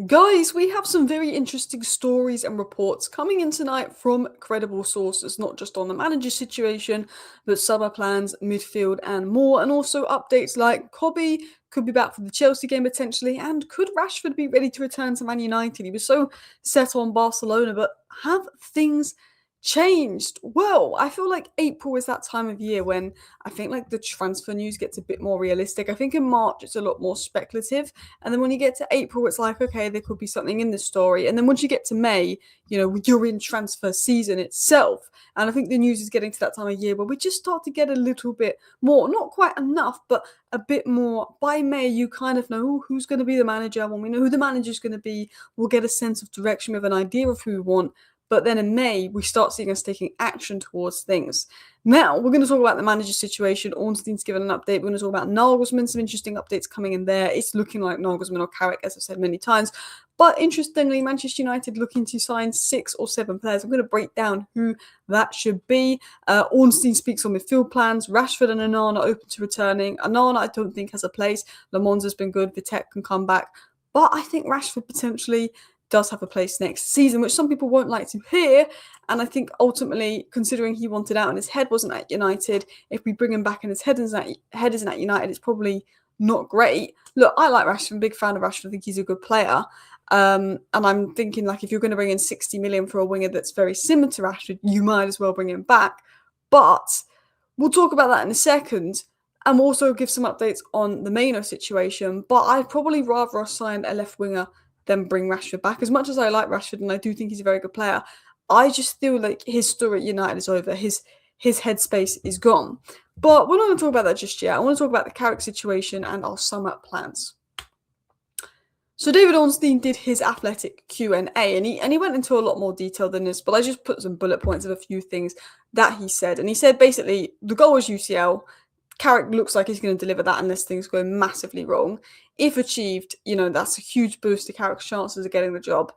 Guys, we have some very interesting stories and reports coming in tonight from credible sources, not just on the manager situation, but summer plans, midfield, and more. And also updates like Cobby could be back for the Chelsea game potentially, and could Rashford be ready to return to Man United? He was so set on Barcelona, but have things changed? Well, I feel like April is that time of year when I think like the transfer news gets a bit more realistic. I think in March it's a lot more speculative. And then when you get to April, it's like, okay, there could be something in this story. And then once you get to May, you're in transfer season itself. And I think the news is getting to that time of year where we just start to get a little bit more, not quite enough, but a bit more. By May, you kind of know who's going to be the manager. When we know who the manager is going to be, we'll get a sense of direction. We have an idea of who we want. But then in May, we start seeing us taking action towards things. Now, we're going to talk about the manager situation. Ornstein's given an update. We're going to talk about Nagelsmann, some interesting updates coming in there. It's looking like Nagelsmann or Carrick, as I've said many times. But interestingly, Manchester United looking to sign 6 or 7 players. I'm going to break down who that should be. Ornstein speaks on midfield plans. Rashford and Onana open to returning. Onana, I don't think, has a place. Le Mans has been good. Vitek can come back. But I think Rashford potentially does have a place next season, which some people won't like to hear. And I think ultimately, considering he wanted out and his head wasn't at United, if we bring him back and his head isn't at United, it's probably not great. Look, I like Rashford, I'm a big fan of Rashford. I think he's a good player. And I'm thinking, like, if you're going to bring in 60 million for a winger that's very similar to Rashford, you might as well bring him back. But we'll talk about that in a second. And we'll also give some updates on the Maino situation. But I'd probably rather us sign a left winger than bring Rashford back. As much as I like Rashford and I do think he's a very good player, I just feel like his story at United is over. His headspace is gone. But we're not going to talk about that just yet. I want to talk about the Carrick situation and our summer plans. So David Ornstein did his Athletic Q&A and he went into a lot more detail than this, but I just put some bullet points of a few things that he said. And he said basically the goal was UCL. Carrick looks like he's going to deliver that unless things go massively wrong. If achieved, that's a huge boost to Carrick's chances of getting the job.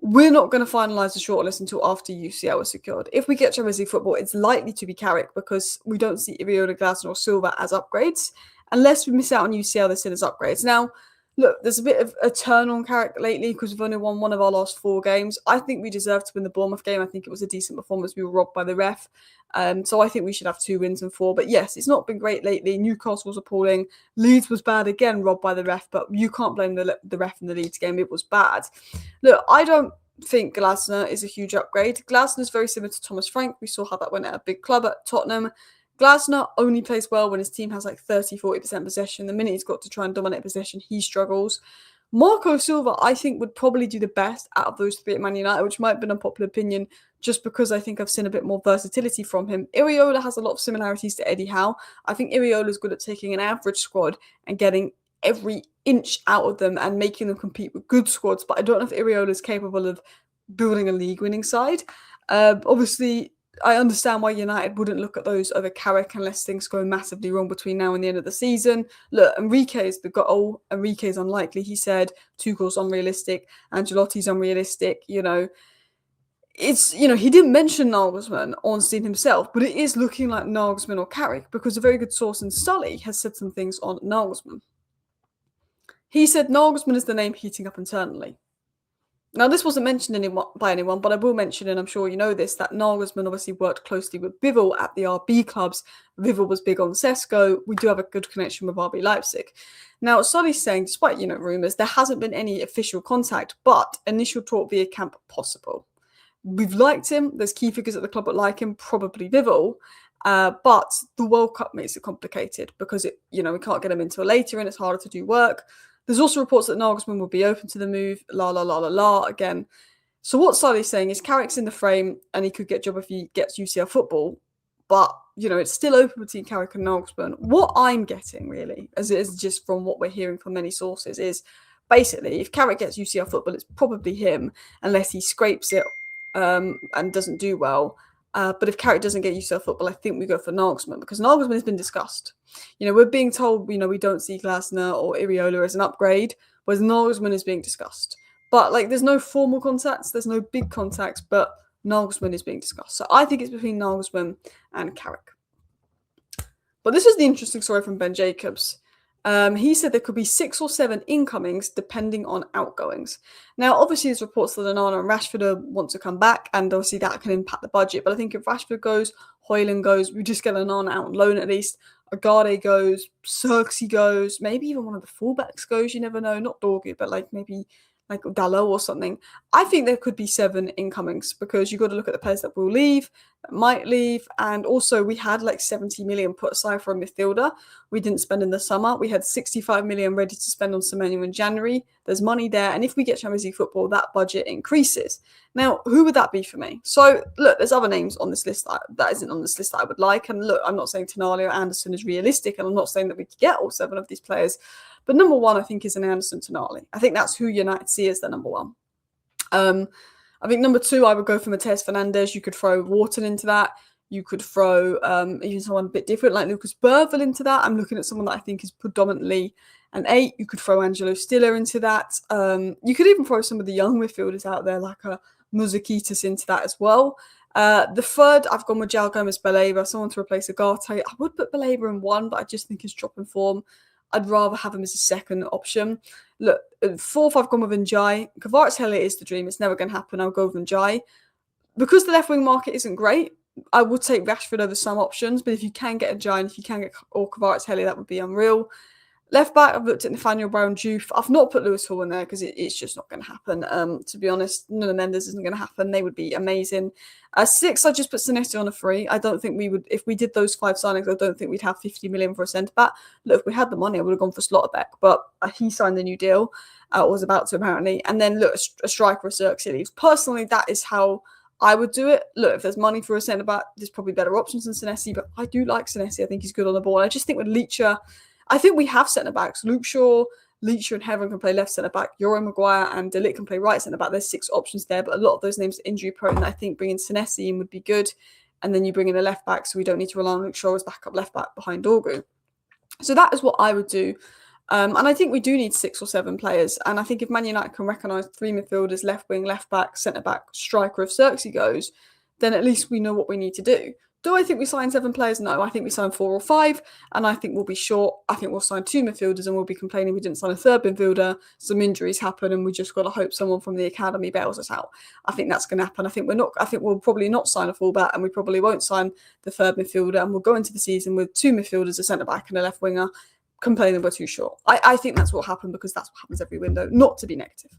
We're not going to finalise the shortlist until after UCL is secured. If we get Champions League football, it's likely to be Carrick because we don't see Iriola, Glasner or Silva as upgrades. Unless we miss out on UCL, they're seen as upgrades. Now, look, there's a bit of a turn on Carrick lately because we've only won one of our last 4 games. I think we deserve to win the Bournemouth game. I think it was a decent performance. We were robbed by the ref. So I think we should have 2 wins and 4. But yes, it's not been great lately. Newcastle was appalling. Leeds was bad again, robbed by the ref. But you can't blame the ref in the Leeds game. It was bad. Look, I don't think Glasner is a huge upgrade. Glasner is very similar to Thomas Frank. We saw how that went at a big club at Tottenham. Glasner only plays well when his team has like 30-40% possession. The minute he's got to try and dominate possession, he struggles. Marco Silva, I think, would probably do the best out of those 3 at Man United, which might have been a popular opinion just because I think I've seen a bit more versatility from him. Iriola has a lot of similarities to Eddie Howe. I think Iriola is good at taking an average squad and getting every inch out of them and making them compete with good squads, but I don't know if Iriola is capable of building a league-winning side. Obviously, I understand why United wouldn't look at those over Carrick unless things go massively wrong between now and the end of the season. Look, Enrique is the goal. Enrique is unlikely, he said. Tuchel's unrealistic. Ancelotti's unrealistic. It's, he didn't mention Nagelsmann, Ornstein himself, but it is looking like Nagelsmann or Carrick because a very good source in Sully has said some things on Nagelsmann. He said Nagelsmann is the name heating up internally. Now, this wasn't mentioned by anyone, but I will mention, and I'm sure you know this, that Nagelsmann obviously worked closely with Bivol at the RB clubs. Bivol was big on Sesko. We do have a good connection with RB Leipzig. Now, Sully's saying, despite, rumours, there hasn't been any official contact, but initial talk via camp possible. We've liked him. There's key figures at the club that like him, probably Bivol. But the World Cup makes it complicated because, we can't get him until later and it's harder to do work. There's also reports that Nagelsmann will be open to the move, again. So what Sully's saying is Carrick's in the frame and he could get a job if he gets UCL football. But, it's still open between Carrick and Nagelsmann. What I'm getting, really, as it is just from what we're hearing from many sources, is basically if Carrick gets UCL football, it's probably him, unless he scrapes it and doesn't do well. But if Carrick doesn't get UCL football, I think we go for Nagelsmann because Nagelsmann has been discussed. We're being told, we don't see Glasner or Iriola as an upgrade, whereas Nagelsmann is being discussed. But, there's no formal contacts, there's no big contacts, but Nagelsmann is being discussed. So I think it's between Nagelsmann and Carrick. But this is the interesting story from Ben Jacobs. He said there could be 6 or 7 incomings depending on outgoings. Now, obviously, there's reports that Onana and Rashford want to come back, and obviously that can impact the budget. But I think if Rashford goes, Højlund goes, we just get Onana out on loan at least. Agade goes, Xerxes goes, maybe even one of the fullbacks goes. You never know, not Dorgu, but like maybe like Dalot or something. I think there could be 7 incomings because you've got to look at the players that will leave, that might leave, and also we had like 70 million put aside for a midfielder. We didn't spend in the summer. We had 65 million ready to spend on Semenyo in January. There's money there, and if we get Champions League football, that budget increases. Now, who would that be for me? So, look, there's other names on this list that isn't on this list that I would like. And look, I'm not saying Tonali or Anderson is realistic, and I'm not saying that we could get all 7 of these players. But number 1, I think, is an Anderson Tonali. I think that's who United see as their number 1. I think number 2, I would go for Matheus Fernandes. You could throw Wharton into that. You could throw even someone a bit different like Lucas Bergvall into that. I'm looking at someone that I think is predominantly an 8. You could throw Angelo Stiller into that. You could even throw some of the young midfielders out there like a Muzakitis into that as well. The 3rd, I've gone with João Gomes Baleba, someone to replace Agate. I would put Baleba in 1, but I just think he's dropping form. I'd rather have him as a 2nd option. Look, 4th, I've gone with Njai. Kvaratskhelia is the dream. It's never going to happen. I'll go with Njai. Because the left wing market isn't great, I would take Rashford over some options, but if you can get a Giant, if you can get Kvaratskhelia, that would be unreal. Left back, I've looked at Nathaniel Brown-Juve. I've not put Lewis Hall in there because it's just not going to happen. To be honest, Nuno Mendes isn't going to happen. They would be amazing. 6, I just put Senesi on a 3. I don't think we would, if we did those 5 signings, I don't think we'd have 50 million for a centre-back. Look, if we had the money, I would have gone for Slotterbeck, but he signed the new deal, was about to apparently. And then look, a striker, a Xerxes leaves. Personally, that is how I would do it. Look, if there's money for a centre-back, there's probably better options than Senesi, but I do like Senesi. I think he's good on the ball. I just think with Leacher, I think we have centre-backs. Luke Shaw, Leacher and Heron can play left centre-back. Euro Maguire and De Ligt can play right centre-back. There's 6 options there, but a lot of those names are injury-prone. I think bringing Senesi in would be good. And then you bring in a left-back, so we don't need to rely on Luke Shaw as backup left-back behind Dorgu. So that is what I would do. And I think we do need 6 or 7 players. And I think if Man United can recognise 3 midfielders, left wing, left back, centre back, striker, if Xerxes goes, then at least we know what we need to do. Do I think we sign 7 players? No, I think we sign 4 or 5, and I think we'll be short. I think we'll sign 2 midfielders, and we'll be complaining we didn't sign a 3rd midfielder. Some injuries happen, and we just got to hope someone from the academy bails us out. I think that's going to happen. I think we'll probably not sign a fullback, and we probably won't sign the 3rd midfielder, and we'll go into the season with 2 midfielders, a centre back, and a left winger, complaining we're too short. I think that's what happened because that's what happens every window. Not to be negative.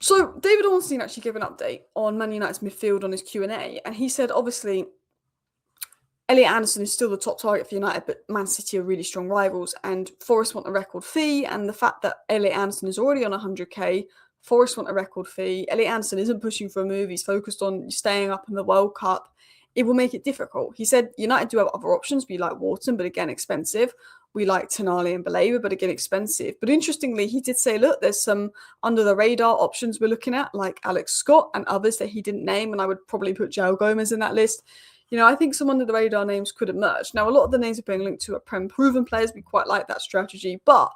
So David Ornstein actually gave an update on Man United's midfield on his Q&A, and he said, obviously, Elliot Anderson is still the top target for United, but Man City are really strong rivals, and Forest want a record fee, and the fact that Elliot Anderson is already on 100k, Forest want a record fee. Elliot Anderson isn't pushing for a move. He's focused on staying up in the World Cup. It will make it difficult. He said United do have other options. We like Wharton, but again, expensive. We like Tonali and Baleba, but again, expensive. But interestingly, he did say, look, there's some under-the-radar options we're looking at, like Alex Scott and others that he didn't name, and I would probably put João Gomes in that list. You know, I think some under-the-radar names could emerge. Now, a lot of the names are being linked to Prem-proven players. We quite like that strategy, but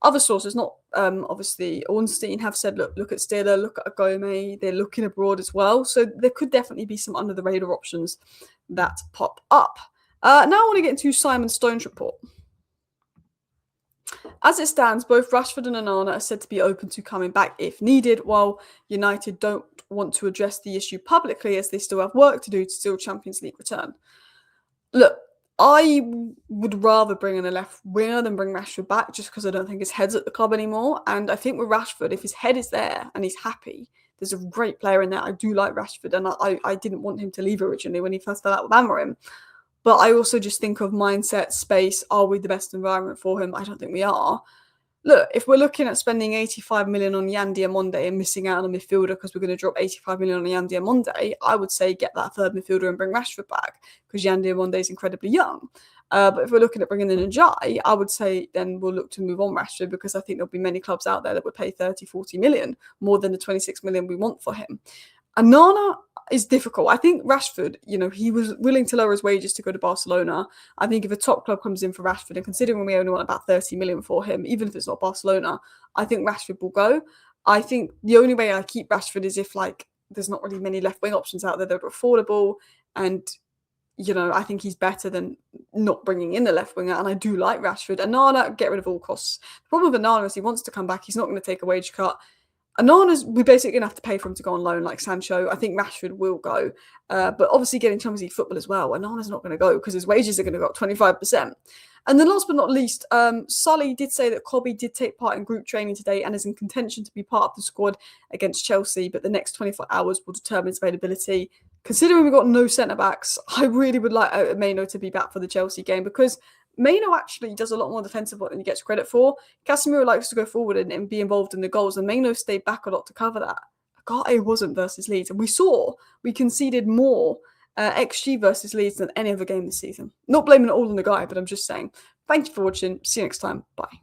other sources, not obviously Ornstein, have said, look at Stiller, look at Gomez. They're looking abroad as well. So there could definitely be some under-the-radar options that pop up. Now I want to get into Simon Stone's report. As it stands, both Rashford and Onana are said to be open to coming back if needed, while United don't want to address the issue publicly as they still have work to do to steal Champions League return. Look, I would rather bring in a left winger than bring Rashford back just because I don't think his head's at the club anymore. And I think with Rashford, if his head is there and he's happy, there's a great player in there. I do like Rashford, and I didn't want him to leave originally when he first fell out with Amorim. But I also just think of mindset, space. Are we the best environment for him? I don't think we are. Look, if we're looking at spending 85 million on Yan Diamonde and missing out on a midfielder because we're going to drop 85 million on Yan Diamonde, I would say get that 3rd midfielder and bring Rashford back because Yan Diamonde is incredibly young. But if we're looking at bringing in a Njai, I would say then we'll look to move on Rashford because I think there'll be many clubs out there that would pay 30, 40 million, more than the 26 million we want for him. Onana is difficult. I think Rashford, you know, he was willing to lower his wages to go to Barcelona. I think if a top club comes in for Rashford, and considering we only want about 30 million for him, even if it's not Barcelona, I think Rashford will go. I think the only way I keep Rashford is if, like, there's not really many left-wing options out there that are affordable, and I think he's better than not bringing in the left winger, and I do like Rashford. Onana, get rid of all costs. The problem with Onana is he wants to come back. He's not going to take a wage cut. We're basically going to have to pay for him to go on loan like Sancho. I think Rashford will go. But obviously getting Champions League football as well. Onana's not going to go because his wages are going to go up 25%. And then last but not least, Sully did say that Kobe did take part in group training today and is in contention to be part of the squad against Chelsea, but the next 24 hours will determine his availability. Considering we've got no centre-backs, I really would like Maino to be back for the Chelsea game because Maino actually does a lot more defensive work than he gets credit for. Casemiro likes to go forward and be involved in the goals, and Maino stayed back a lot to cover that. Agate wasn't versus Leeds, and we conceded more XG versus Leeds than any other game this season. Not blaming it all on the guy, but I'm just saying. Thank you for watching. See you next time. Bye.